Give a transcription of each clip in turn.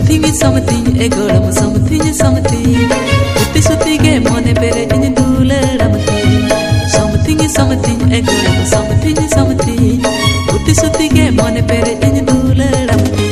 something e golam something utti sutti ge mone pere in duleramti something e golam something utti sutti ge mone pere in duleramti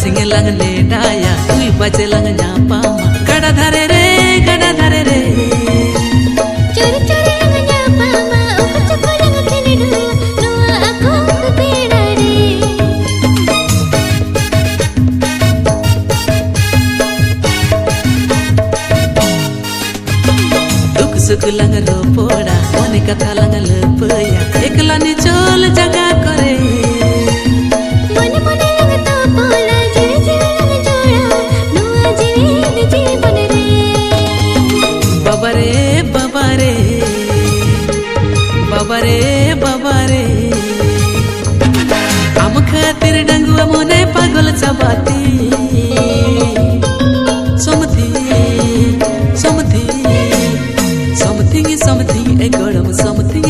Singe lang le daya tui baje lang nyapa ma gada dhare re chori chori lang nyapa ma uchu lang khelidu nuwa ako pera re duk suk lang ro poda one katha lang lepaya ekla ni chol jaga kore बाबा रे आम खातिर डंगुआ मोने पागल चबाती something e golam something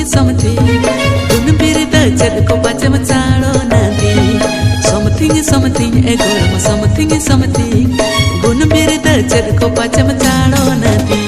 gun bir da chad ko pache machalo nadi something e golam something gun bir da chad ko pache machalo nadi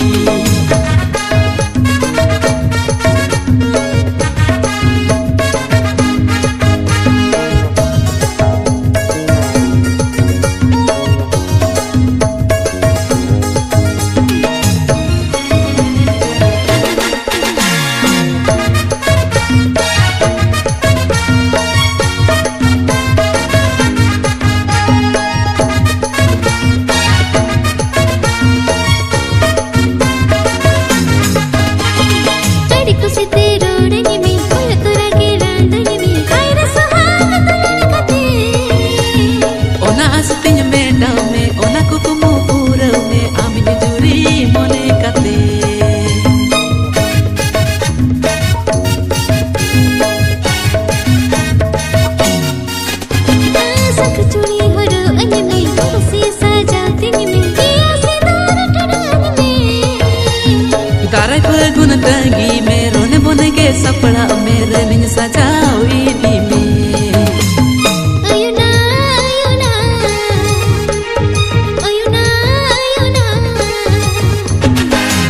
तंगी में रोने बोने के सपना मेरे निज सजाओ ईदी में आयुना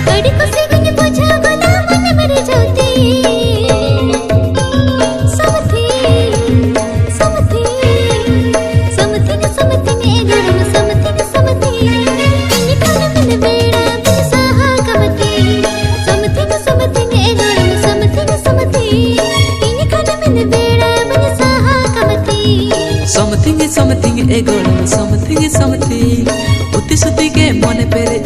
कड़ी को से गुन पूछा गोदा मन मेरे ज्योति something e golam something inni kana min beeda bin saha kamati something e golam something inni kana min beeda bin saha kamati something e golam something utti sutti ge mone pere